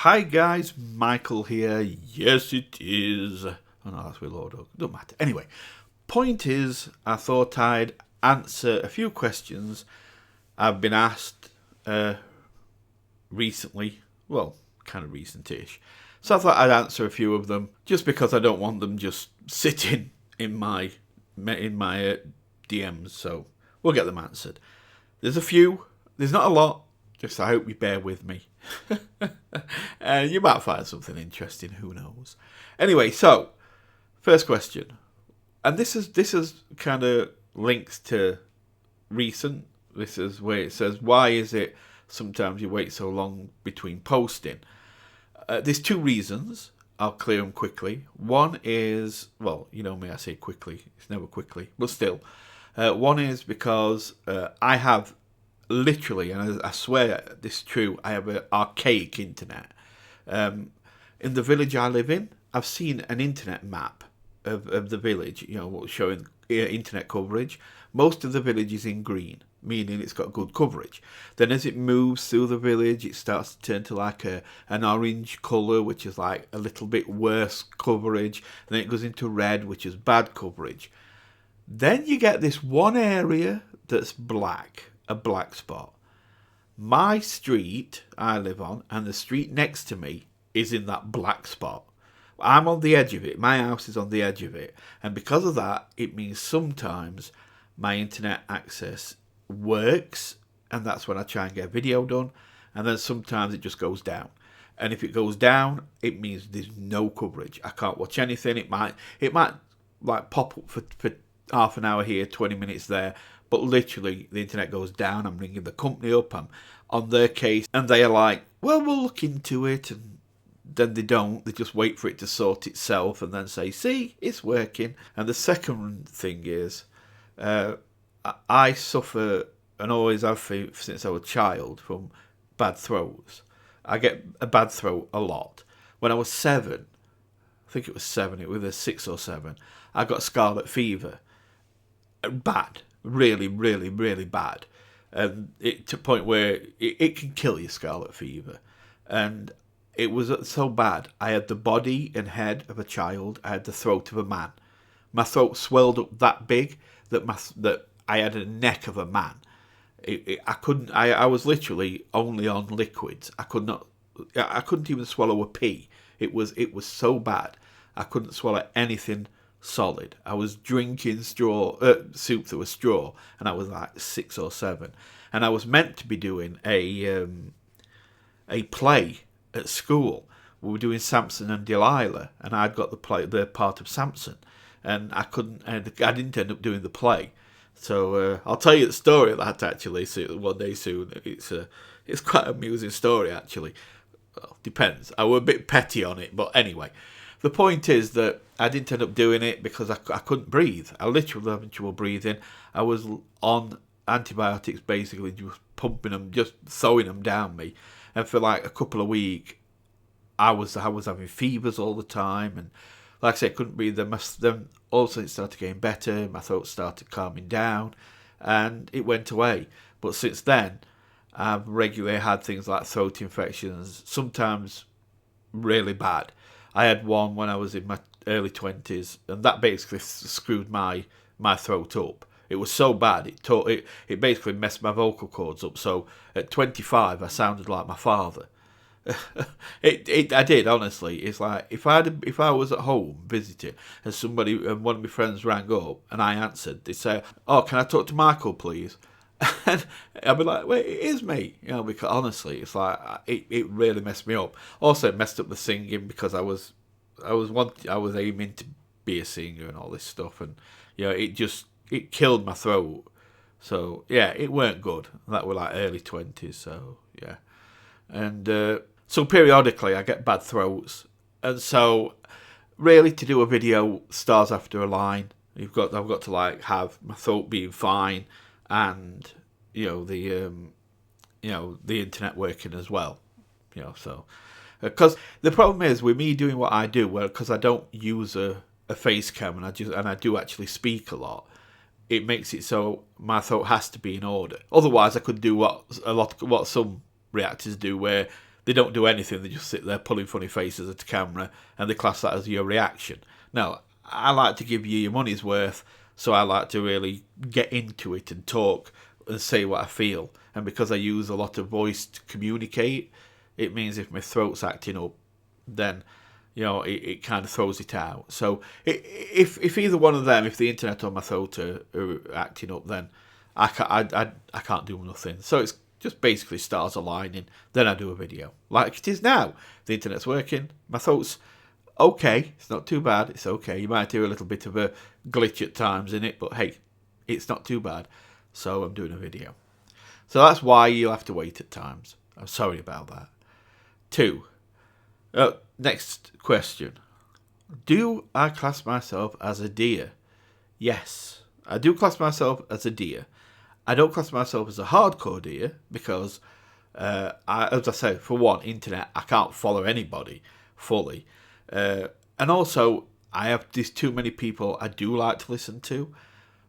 Hi guys, Michael here. Yes, it is. Oh no, that's with Lord Oak. Don't matter. Anyway, point is, I thought I'd answer a few questions I've been asked recently. Well, kind of recent-ish. So I thought I'd answer a few of them, just because I don't want them just sitting in my DMs. So we'll get them answered. There's a few. There's not a lot. Just I hope you bear with me. And you might find something interesting, who knows. Anyway, so first question. And this is kind of links to recent. This is where it says, why is it sometimes you wait so long between posting? There's two reasons. I'll clear them quickly. One is, well, you know me, I say quickly. It's never quickly, but still. One is because I have literally, and I swear this is true, I have an archaic internet. In the village I live in, I've seen an internet map of the village, showing internet coverage. Most of the village is in green, meaning it's got good coverage. Then as it moves through the village, it starts to turn to like an orange colour, which is like a little bit worse coverage. And then it goes into red, which is bad coverage. Then you get this one area that's black, a black spot. My street I live on and the street next to me is in that black spot. I'm on the edge of it. My house is on the edge of it. And because of that, it means sometimes my internet access works, and that's when I try and get a video done. And then sometimes it just goes down. And if it goes down, it means there's no coverage. I can't watch anything. It might like pop up for half an hour here, 20 minutes there. But literally, the internet goes down. I'm ringing the company up. I'm on their case. And they are like, well, we'll look into it. And then they don't. They just wait for it to sort itself and then say, see, it's working. And the second thing is, I suffer, and always have since I was a child, from bad throats. I get a bad throat a lot. When I was 7, I think it was 7, it was 6 or 7, I got scarlet fever. Bad. Really, really, really bad. And it to a point where it can kill you, scarlet fever. And it was so bad. I had the body and head of a child. I had the throat of a man. My throat swelled up that big that I had a neck of a man. I couldn't. I was literally only on liquids. I couldn't even swallow a pea. It was so bad. I couldn't swallow anything solid. I was drinking soup through a straw, and I was like 6 or 7, and I was meant to be doing a play at school. We were doing Samson and Delilah, and I'd got the part of Samson, and I didn't end up doing the play. So I'll tell you the story of that actually. So one day soon. It's quite an amusing story actually. Well, depends. I was a bit petty on it, but anyway. The point is that I didn't end up doing it because I couldn't breathe. I literally was having trouble breathing. I was on antibiotics, basically just pumping them, just throwing them down me. And for like a couple of weeks, I was having fevers all the time. And like I said, I couldn't breathe. Then also it started getting better. My throat started calming down. And it went away. But since then, I've regularly had things like throat infections, sometimes really bad. I had one when I was in my early 20s, and that basically screwed my throat up. It was so bad, it basically messed my vocal cords up. So at 25, I sounded like my father. I did, honestly. It's like if I was at home visiting and one of my friends rang up and I answered, they'd say, "Oh, can I talk to Michael, please?" And I'd be like, "Wait, it is me," because honestly, it's like it really messed me up. Also, it messed up the singing because I was aiming to be a singer and all this stuff, and it killed my throat. So yeah, it weren't good. That were like early 20s. So yeah, and so periodically I get bad throats, and so really to do a video stars after a line. I've got to like have my throat being fine. And the internet working as well, so because the problem is with me doing what I do, well, because I don't use a face cam and I do actually speak a lot, it makes it so my throat has to be in order. Otherwise, I could do what some reactors do, where They don't do anything. They just sit there pulling funny faces at the camera, and they class that as your reaction. No, I like to give you your money's worth, so I like to really get into it and talk and say what I feel. And because I use a lot of voice to communicate, it means if my throat's acting up, then it kind of throws it out. So if either one of them, if the internet or my throat are acting up, then I can't do nothing. So it's just basically stars aligning. Then I do a video like it is now. The internet's working. My throat's okay. It's not too bad. It's okay. You might hear a little bit of a glitch at times in it, but hey, it's not too bad. So I'm doing a video. So that's why you'll have to wait at times. I'm sorry about that. 2. Next question. Do I class myself as a deer? Yes, I do class myself as a deer. I don't class myself as a hardcore deer because, as I say, for one, internet, I can't follow anybody fully. And also, there's too many people I do like to listen to.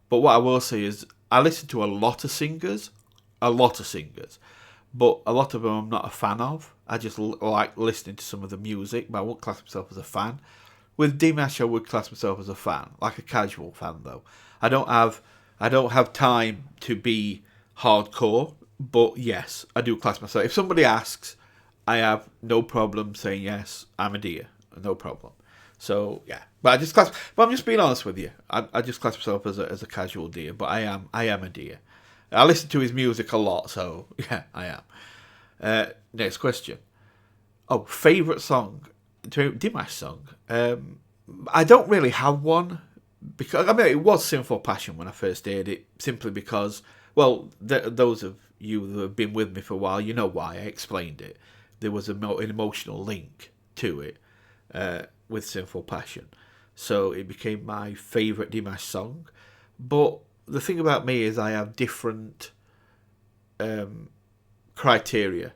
But what I will say is, I listen to a lot of singers, but a lot of them I'm not a fan of. I just like listening to some of the music, but I won't class myself as a fan. With Dimash, I would class myself as a fan, like a casual fan though. I don't have time to be hardcore, but yes, I do class myself. If somebody asks, I have no problem saying yes, I'm a deer, no problem. So yeah, but I'm just being honest with you. I just class myself as a casual deer, but I am a deer. I listen to his music a lot, so yeah, I am. Next question. Oh, favourite song? Dimash song? I don't really have one, because it was Sinful Passion when I first heard it, simply because, well, those of you that have been with me for a while, you know why I explained it. There was an emotional link to it with Sinful Passion, so it became my favourite Dimash song. But the thing about me is I have different criteria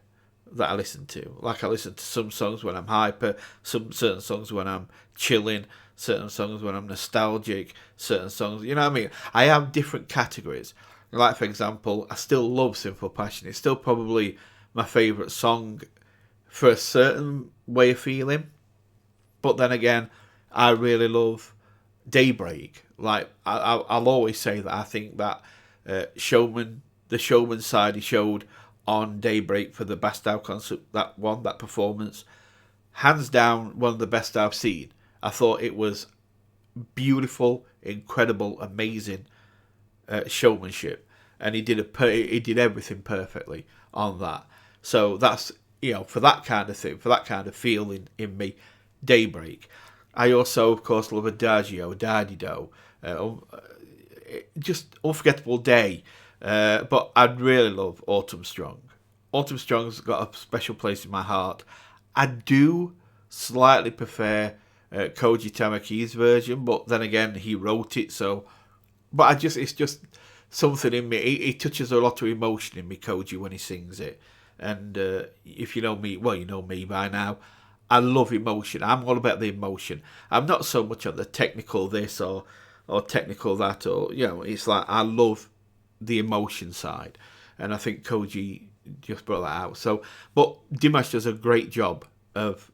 that I listen to. Like, I listen to some songs when I'm hyper, certain songs when I'm chilling, certain songs when I'm nostalgic, certain songs, you know what I mean? I have different categories. Like, for example, I still love Simple Passion. It's still probably my favourite song for a certain way of feeling. But then again, I really love Daybreak. Like, I'll always say that I think that the showman side he showed on Daybreak for the Bastille concert, that performance, hands down one of the best I've seen. I thought it was beautiful, incredible, amazing showmanship, and he did everything perfectly on that. So that's, for that kind of thing, for that kind of feeling in me, Daybreak. I also, of course, love Adagio, Dadido, just Unforgettable Day. But I'd really love Autumn Strong. Autumn Strong's got a special place in my heart. I do slightly prefer Koji Tamaki's version, but then again, he wrote it, so. But it's just something in me. He touches a lot of emotion in me, Koji, when he sings it. And if you know me, well, you know me by now. I love emotion. I'm all about the emotion. I'm not so much on the technical this or technical that, or it's like I love the emotion side, and I think Koji just brought that out. So, but Dimash does a great job of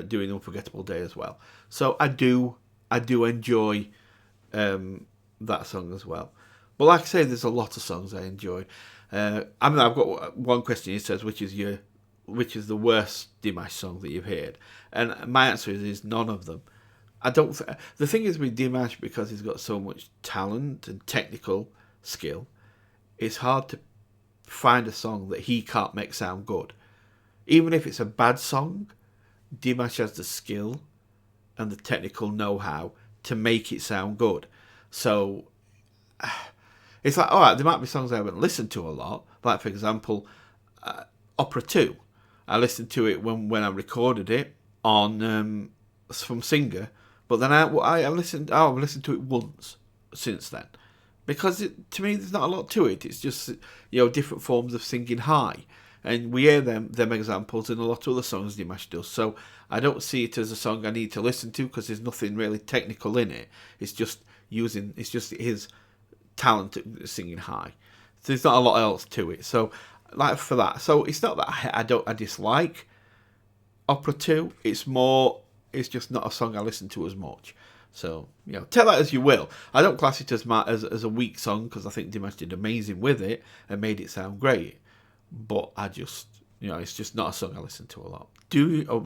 doing Unforgettable Day as well. So I do enjoy that song as well. But like I say, there's a lot of songs I enjoy. I've got one question. It says, which is the worst Dimash song that you've heard? And my answer is none of them. The thing is with Dimash, because he's got so much talent and technical skill, it's hard to find a song that he can't make sound good. Even if it's a bad song, Dimash has the skill and the technical know-how to make it sound good. So it's like, alright, there might be songs I haven't listened to a lot, like for example Opera 2. I listened to it when I recorded it on from Singer, but then I've listened to it once since then, because to me there's not a lot to it. It's just different forms of singing high, and we hear them examples in a lot of other songs Dimash does. So I don't see it as a song I need to listen to, because there's nothing really technical in it. It's just his talent at singing high. So there's not a lot else to it. So like for that. So it's not that I dislike Opera 2. It's just not a song I listen to as much. So, tell that as you will. I don't class it as a weak song because I think Dimash did amazing with it and made it sound great. But I just, it's just not a song I listen to a lot.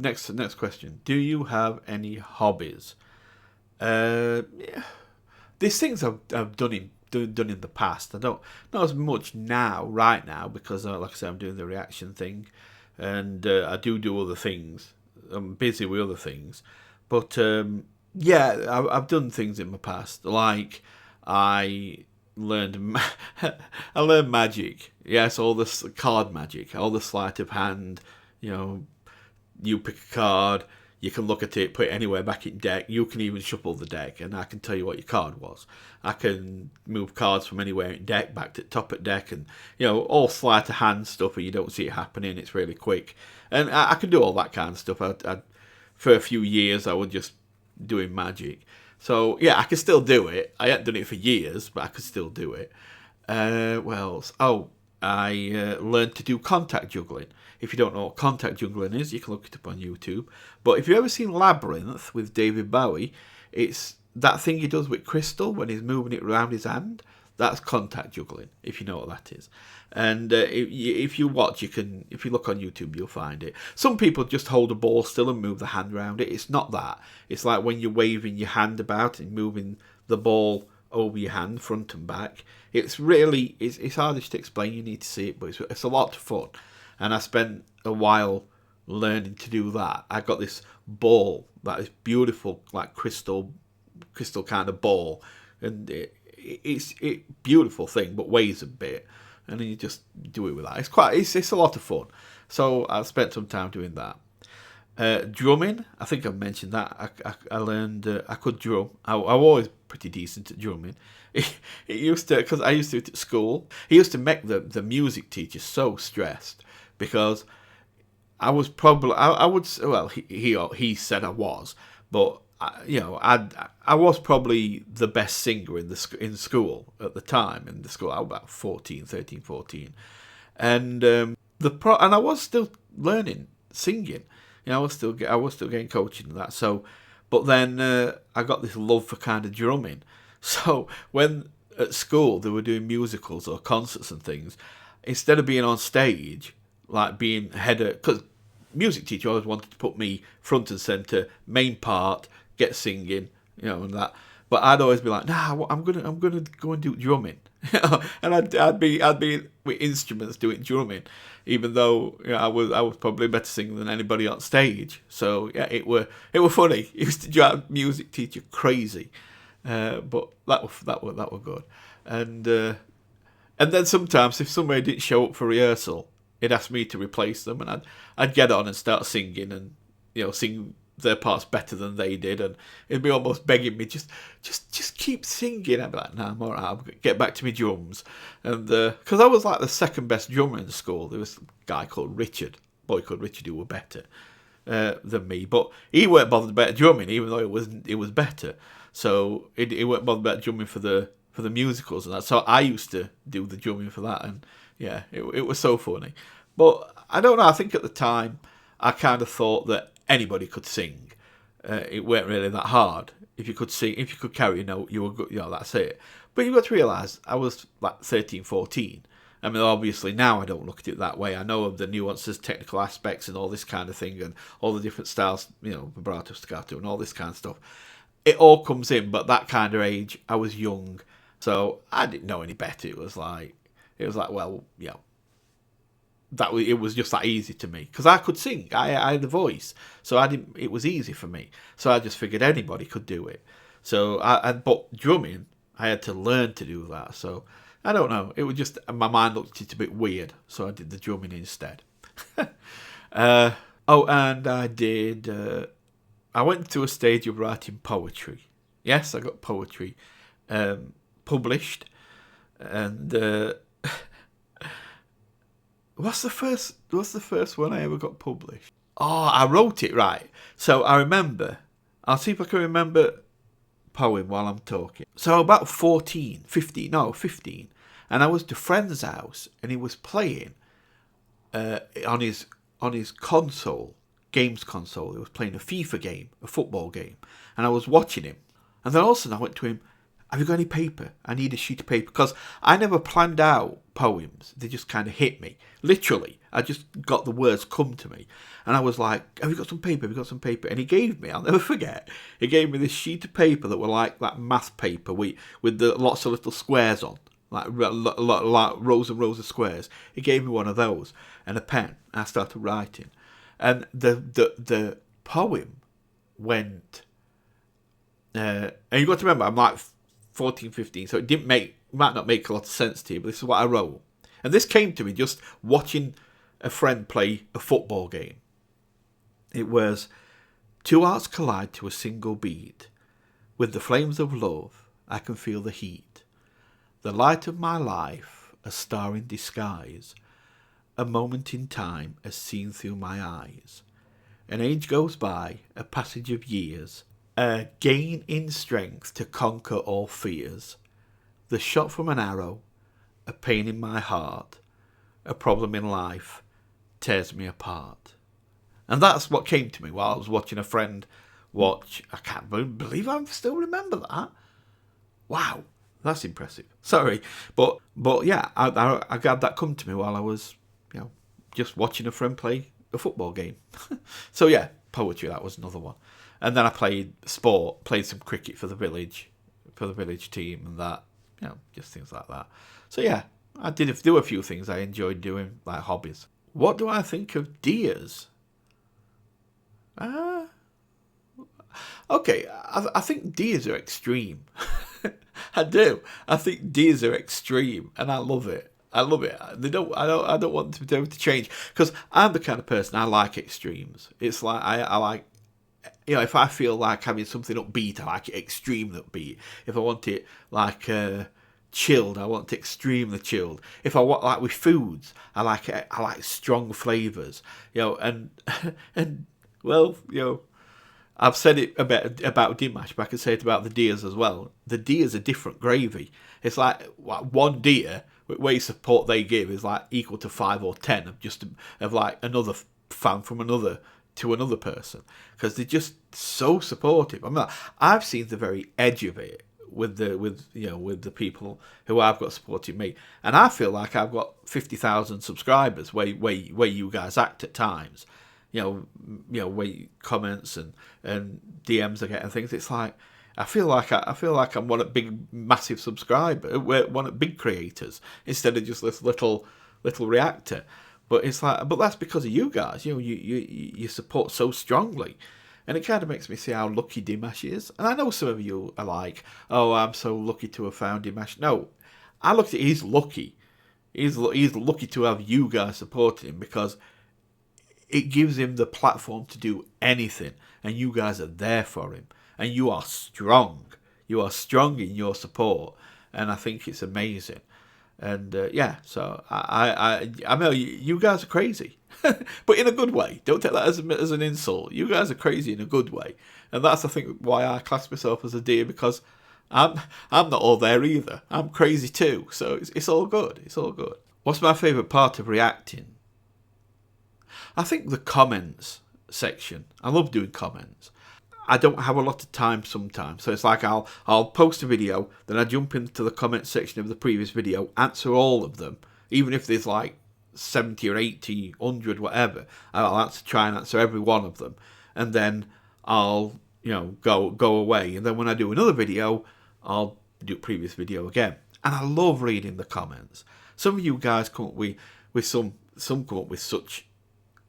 Next question. Do you have any hobbies? Yeah. These things I've done in the past. I don't, not as much right now, because like I said, I'm doing the reaction thing, and I do other things. I'm busy with other things, but yeah, I've done things in my past. Like I learned I learned magic. Yes, all this card magic, all the sleight of hand. You pick a card, you can look at it, put it anywhere back in deck. You can even shuffle the deck, and I can tell you what your card was. I can move cards from anywhere in deck back to top of deck, and all sleight of hand stuff where you don't see it happening. It's really quick, and I can do all that kind of stuff. For a few years, I was just doing magic. So yeah, I can still do it. I hadn't done it for years, but I could still do it. What else? Oh, I learned to do contact juggling. If you don't know what contact juggling is, you can look it up on YouTube. But if you've ever seen Labyrinth with David Bowie, it's that thing he does with crystal when he's moving it around his hand. That's contact juggling, if you know what that is. And if you watch, if you look on YouTube, you'll find it. Some people just hold a ball still and move the hand around it. It's not that. It's like when you're waving your hand about and moving the ball over your hand, front and back. It's hardish to explain. You need to see it, but it's a lot of fun. And I spent a while learning to do that. I got this ball that is beautiful, like crystal kind of ball, and it's a beautiful thing, but weighs a bit. And then you just do it with that. It's a lot of fun. So I spent some time doing that. Drumming, I think I've mentioned that. I learned I could drum. I'm always pretty decent at drumming. It used to, because I used to do it at school. He used to make the music teacher so stressed, because I was probably he said I was, but I was probably the best singer in school at the time. In the school, I was about 13, 14, and and I was still learning singing. I was still getting coaching and that. So, but then I got this love for kind of drumming. So when at school they were doing musicals or concerts and things, instead of being on stage, like being head of, because music teacher always wanted to put me front and centre, main part, get singing, and that. But I'd always be like, nah, I'm gonna go and do drumming, and I'd be with instruments doing drumming, even though I was probably a better singer than anybody on stage. So yeah, it were funny. It used to drive music teacher crazy, but that were good. And then sometimes if somebody didn't show up for rehearsal, he'd ask me to replace them, and I'd get on and start singing, and sing their parts better than they did, and it'd be almost begging me, just keep singing. I'd be like, nah, I'm alright, I'll get back to my drums. And because I was like the second best drummer in school, there was a boy called Richard who were better than me, but he weren't bothered about drumming, even though it was better. So he weren't bothered about drumming for the musicals and that. So I used to do the drumming for that, and yeah, it was so funny. But I don't know, I think at the time I kind of thought that anybody could sing. It weren't really that hard. If you could sing, if you could carry a note, you were good. That's it. But you've got to realise, I was like 13, 14. I mean, obviously now I don't look at it that way. I know of the nuances, technical aspects, and all this kind of thing, and all the different styles, vibrato, staccato, and all this kind of stuff. It all comes in, but that kind of age, I was young, so I didn't know any better. It was like, well, it was just that easy to me, because I could sing. I had a voice, so it was easy for me. So I just figured anybody could do it. So but drumming, I had to learn to do that. So I don't know. It was just, my mind looked at it a bit weird, so I did the drumming instead. And I did. I went to a stage of writing poetry. Yes, I got poetry published, and. What's the first one I ever got published? Oh, I wrote it, right. So I remember. I'll see if I can remember poem while I'm talking. So about 15, and I was to a friend's house, and he was playing, on his console, games console. He was playing a FIFA game, a football game, and I was watching him. And then all of a sudden I went to him, have you got any paper? I need a sheet of paper. Because I never planned out poems. They just kind of hit me. Literally. I just got the words come to me. And I was like, have you got some paper? Have you got some paper? And he gave me, I'll never forget, he gave me this sheet of paper that were like that math paper with the lots of little squares on. Like rows and rows of squares. He gave me one of those and a pen. And I started writing. And the poem went... and you've got to remember, I'm like 14, 15, so it might not make a lot of sense to you, but this is what I wrote. And this came to me just watching a friend play a football game. It was, two hearts collide to a single beat. With the flames of love, I can feel the heat. The light of my life, a star in disguise. A moment in time as seen through my eyes. An age goes by, a passage of years. A gain in strength to conquer all fears. The shot from an arrow, a pain in my heart, a problem in life tears me apart. And that's what came to me while I was watching a friend watch. I can't believe I still remember that. Wow, that's impressive. Sorry, but yeah, I had that come to me while I was, just watching a friend play a football game. So yeah, poetry, that was another one. And then I played some cricket for the village team and that, just things like that. So yeah, I did do a few things I enjoyed doing, like hobbies. What do I think of deers? Okay, I think deers are extreme. I do. I think deers are extreme, and I love it. I love it. I don't want to be able to change, because I'm the kind of person, I like extremes. It's like I like. If I feel like having something upbeat, I like it extremely upbeat. If I want it like chilled, I want it extremely chilled. If I want, like with foods, I like strong flavours. And well, I've said it about Dimash, but I can say it about the deers as well. The deers are different gravy. It's like one deer, way support they give is like equal to 5 or 10 of like another fan from another to another person, because they're just so supportive. I mean, I've seen the very edge of it with the people who I've got supporting me, and I feel like I've got 50,000 subscribers where you guys act at times. Where comments and DMs I get and things. It's like I feel like I'm one of big massive subscriber, one of big creators instead of just this little reactor. But it's like, but that's because of you guys. You support so strongly, and it kind of makes me see how lucky Dimash is. And I know some of you are like, "Oh, I'm so lucky to have found Dimash." No, I look at it. He's lucky. He's lucky to have you guys supporting him, because it gives him the platform to do anything, and you guys are there for him, and you are strong. You are strong in your support, and I think it's amazing. And so I know you guys are crazy, but in a good way. Don't take that as an insult. You guys are crazy in a good way, and that's I think why I class myself as a deer, because I'm not all there either. I'm crazy too, so it's all good. It's all good. What's my favourite part of reacting? I think the comments section. I love doing comments. I don't have a lot of time sometimes, so it's like I'll post a video, then I jump into the comment section of the previous video, answer all of them, even if there's like 70 or 80, 100, whatever. I'll try and answer every one of them, and then I'll go away, and then when I do another video, I'll do a previous video again. And I love reading the comments. Some of you guys come up with some come up with such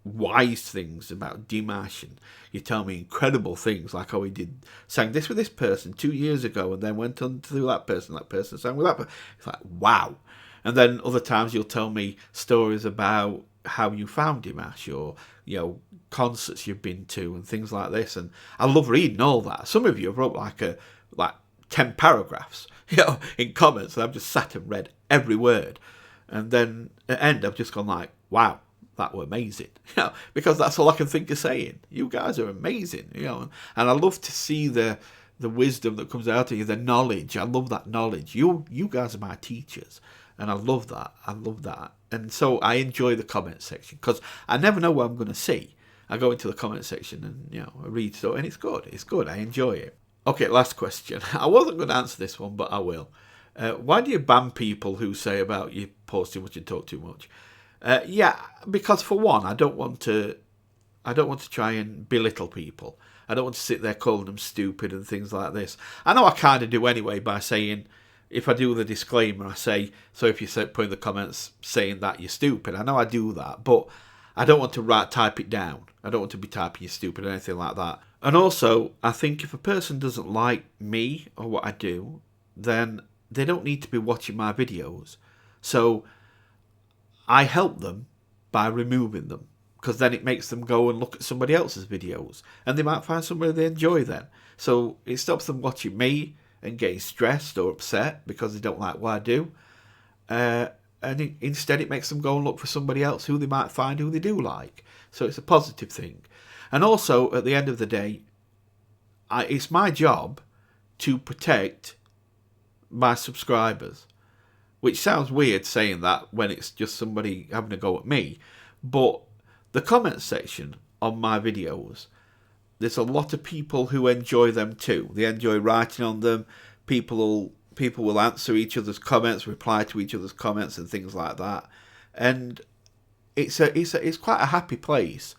wise things about Dimash, and you tell me incredible things like, oh, he sang this with this person 2 years ago and then went on to do that person sang with that person. It's like, wow. And then other times you'll tell me stories about how you found Dimash, or concerts you've been to and things like this, and I love reading all that. Some of you have wrote like 10 paragraphs in comments, and I've just sat and read every word, and then at the end I've just gone like, wow, that were amazing, because that's all I can think of saying. You guys are amazing, and I love to see the wisdom that comes out of you, the knowledge. I love that knowledge. You guys are my teachers, and I love that. I love that. And so I enjoy the comment section because I never know what I'm going to see. I go into the comment section and I read stuff, and it's good. It's good. I enjoy it. Okay, last question. I wasn't going to answer this one, but I will. Why do you ban people who say about you post too much and talk too much? Yeah, because for one, I don't want to try and belittle people. I don't want to sit there calling them stupid and things like this. I know I kind of do anyway by saying, if I do the disclaimer, I say, so if you put in the comments saying that you're stupid, I know I do that, but I don't want to type it down. I don't want to be typing you're stupid or anything like that. And also, I think if a person doesn't like me or what I do, then they don't need to be watching my videos. So I help them by removing them, because then it makes them go and look at somebody else's videos, and they might find somebody they enjoy then. So it stops them watching me and getting stressed or upset because they don't like what I do. Instead it makes them go and look for somebody else who they might find who they do like. So it's a positive thing. And also, at the end of the day, it's my job to protect my subscribers. Which sounds weird saying that when it's just somebody having a go at me. But the comment section on my videos, there's a lot of people who enjoy them too. They enjoy writing on them. People will answer each other's comments, reply to each other's comments and things like that. And it's quite a happy place.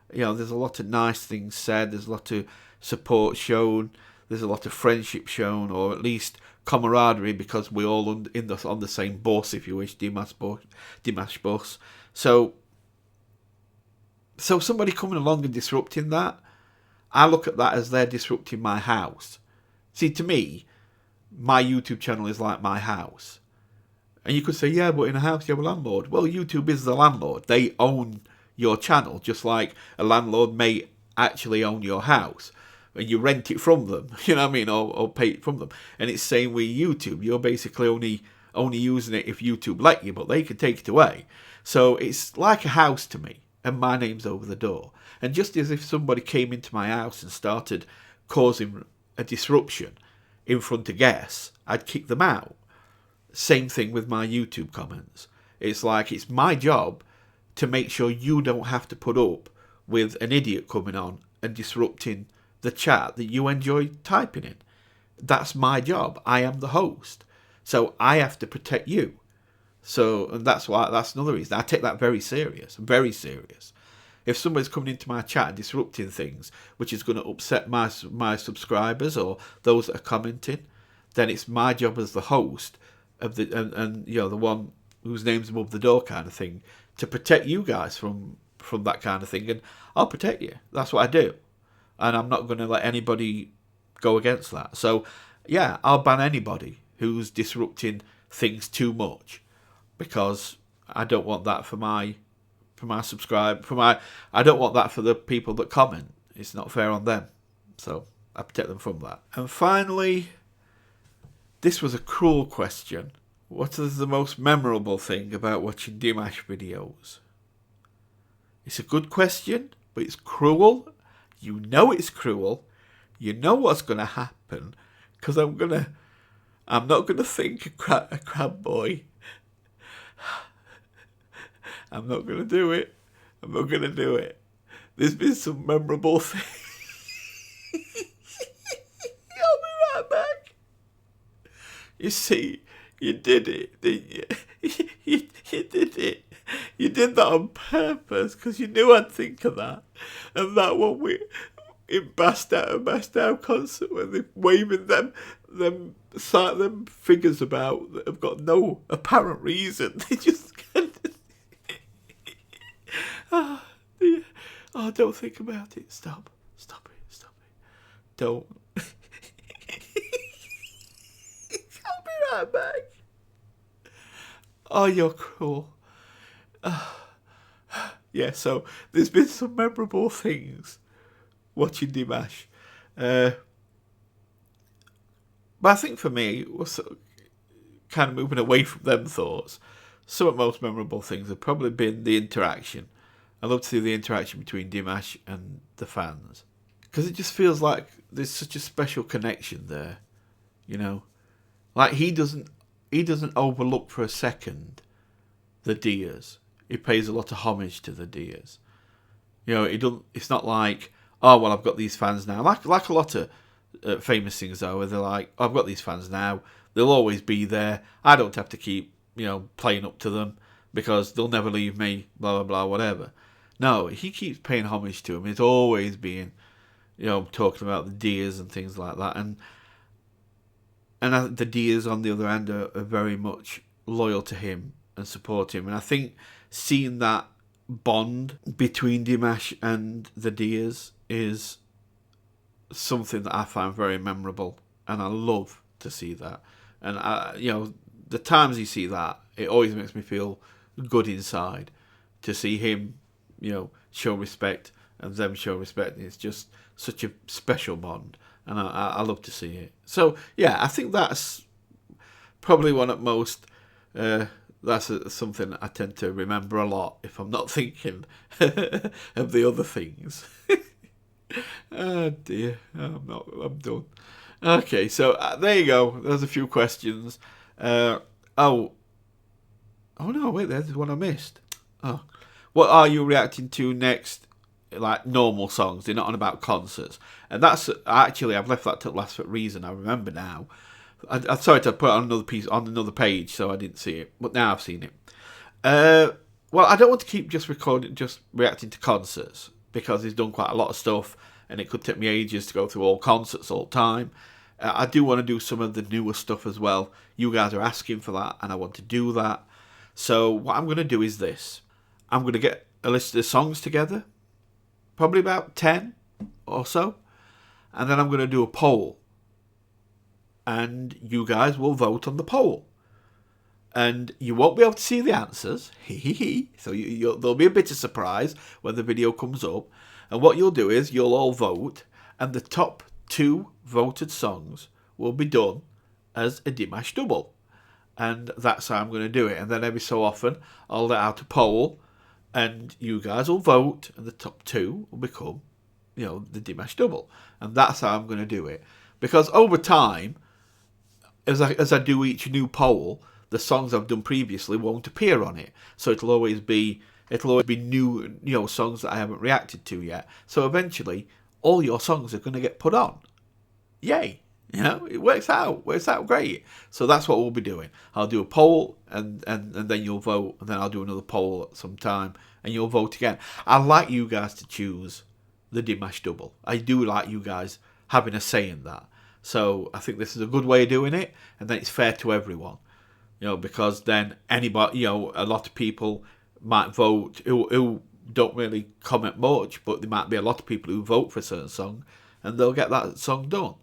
There's a lot of nice things said. There's a lot of support shown. There's a lot of friendship shown, or at least camaraderie, because we're all on the same bus, if you wish, Dimash bus. So somebody coming along and disrupting that, I look at that as they're disrupting my house. See, to me, my YouTube channel is like my house. And you could say, yeah, but in a house you have a landlord. Well, YouTube is the landlord. They own your channel, just like a landlord may actually own your house. And you rent it from them, you know what I mean, or pay it from them. And it's same with YouTube. You're basically only using it if YouTube let you, but they can take it away. So it's like a house to me, and my name's over the door. And just as if somebody came into my house and started causing a disruption in front of guests, I'd kick them out. Same thing with my YouTube comments. It's like it's my job to make sure you don't have to put up with an idiot coming on and disrupting the chat that you enjoy typing in. That's my job. I am the host. So I have to protect you. And that's another reason. I take that very serious. Very serious. If somebody's coming into my chat and disrupting things, which is going to upset my subscribers or those that are commenting, then it's my job as the host of the one whose name's above the door kind of thing, to protect you guys from that kind of thing. And I'll protect you. That's what I do. And I'm not going to let anybody go against that. So, yeah, I'll ban anybody who's disrupting things too much, because I don't want that for my I don't want that for the people that comment. It's not fair on them. So I protect them from that. And finally, this was a cruel question. What is the most memorable thing about watching Dimash videos? It's a good question, but it's cruel. You know it's cruel. You know what's going to happen, because I'm not going to think a crab boy. I'm not going to do it. I'm not going to do it. There's been some memorable things. I'll be right back. You see, you did it, didn't you? You did it. You did that on purpose, because you knew I'd think of that. And that one in Bastow concert, when they're waving them figures about that have got no apparent reason. They just don't think about it. Stop it. Don't. I'll be right back. Oh, you're cruel. Yeah, so there's been some memorable things watching Dimash. But I think for me, it was kind of moving away from them thoughts. Some of the most memorable things have probably been the interaction. I love to see the interaction between Dimash and the fans, because it just feels like there's such a special connection there, you know. Like he doesn't overlook for a second the Deers. He pays a lot of homage to the Deers. You know, he don't. It's not like, oh well, I've got these fans now. Like a lot of famous things though, where they're like, oh, I've got these fans now. They'll always be there. I don't have to keep, you know, playing up to them because they'll never leave me. Blah blah blah, whatever. No, he keeps paying homage to him. He's always being, you know, talking about the Deers and things like that. And the Deers, on the other hand, are very much loyal to him and support him. And I think seeing that bond between Dimash and the Deers is something that I find very memorable, and I love to see that. And you know, the times you see that, it always makes me feel good inside to see him, you know, show respect and them show respect. It's just such a special bond, and I love to see it. So yeah, I think that's probably one at most. That's something I tend to remember a lot if I'm not thinking of the other things. Oh dear, I'm done. Okay, so there you go. There's a few questions. Oh no, wait, there's one I missed. Oh, what are you reacting to next? Like normal songs, they're not on about concerts. And that's actually, I've left that till last reason. I remember now. I'm sorry to put it on another piece on another page, so I didn't see it, but now I've seen it. Well, I don't want to keep just reacting to concerts because he's done quite a lot of stuff, and it could take me ages to go through all concerts all the time. I do want to do some of the newer stuff as well. You guys are asking for that, and I want to do that. So what I'm going to do is this: I'm going to get a list of songs together, probably about 10 or so, and then I'm going to do a poll. And you guys will vote on the poll. And you won't be able to see the answers. So there'll be a bit of surprise when the video comes up. And what you'll do is you'll all vote. And the top 2 voted songs will be done as a Dimash double. And that's how I'm going to do it. And then every so often I'll let out a poll. And you guys will vote. And the top 2 will become, you know, the Dimash double. And that's how I'm going to do it. Because over time, as I do each new poll, the songs I've done previously won't appear on it. So it'll always be new, you know, songs that I haven't reacted to yet. So eventually, all your songs are going to get put on. Yay! You know, it works out great. So that's what we'll be doing. I'll do a poll, and then you'll vote, and then I'll do another poll at some time, and you'll vote again. I like you guys to choose the Dimash double. I do like you guys having a say in that. So I think this is a good way of doing it, and then it's fair to everyone, you know, because then anybody, you know, a lot of people might vote who don't really comment much, but there might be a lot of people who vote for a certain song, and they'll get that song done,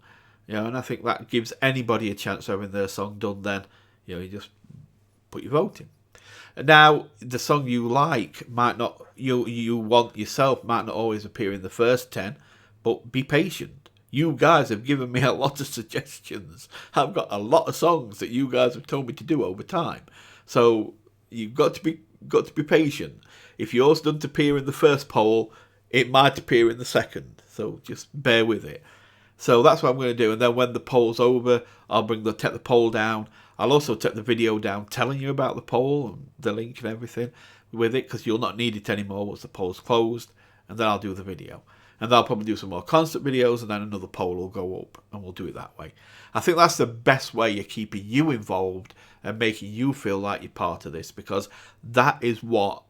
you know, and I think that gives anybody a chance of having their song done. Then, you know, you just put your vote in. Now, the song you like might not, you want yourself might not always appear in the first 10, but be patient. You guys have given me a lot of suggestions. I've got a lot of songs that you guys have told me to do over time. So you've got to be patient. If yours doesn't appear in the first poll, it might appear in the second. So just bear with it. So that's what I'm going to do. And then when the poll's over, I'll take the poll down. I'll also take the video down telling you about the poll and the link and everything with it, because you'll not need it anymore once the poll's closed. And then I'll do the video. And I'll probably do some more concert videos, and then another poll will go up, and we'll do it that way. I think that's the best way of keeping you involved and making you feel like you're part of this, because that is what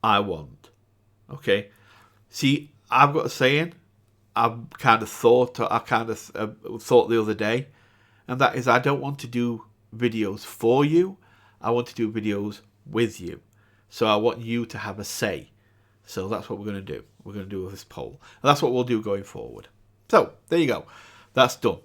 I want. Okay? See, I've got a saying I've kind of thought the other day, and that is I don't want to do videos for you. I want to do videos with you. So I want you to have a say. So that's what we're going to do. We're going to do this poll. And that's what we'll do going forward. So, there you go. That's done.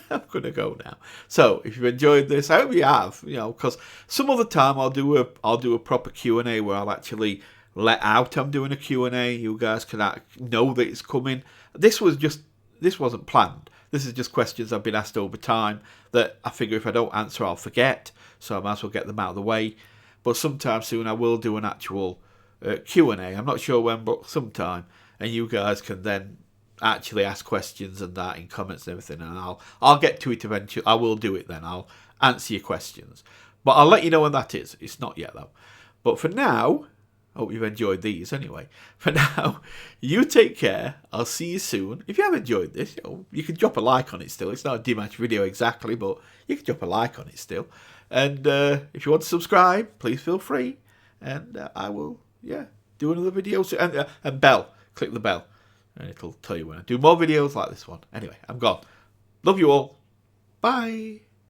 I'm going to go now. So, if you've enjoyed this, I hope you have, you know, because some other time I'll do a proper Q&A where I'll actually let out I'm doing a Q&A. You guys can know that it's coming. This wasn't planned. This is just questions I've been asked over time that I figure if I don't answer, I'll forget. So I might as well get them out of the way. But sometime soon I will do an actual Q&A. I'm not sure when, but sometime, and you guys can then actually ask questions and that in comments and everything, and I'll get to it eventually. I will do it then. I'll answer your questions, but I'll let you know when that is. It's not yet though. But for now, I hope you've enjoyed these anyway. For now, you take care. I'll see you soon. If you have enjoyed this, you can drop a like on it still. It's not a Dimash video exactly, but you can drop a like on it still. And if you want to subscribe, please feel free. And I will, do another video. And bell. Click the bell. And it'll tell you when I do more videos like this one. Anyway, I'm gone. Love you all. Bye.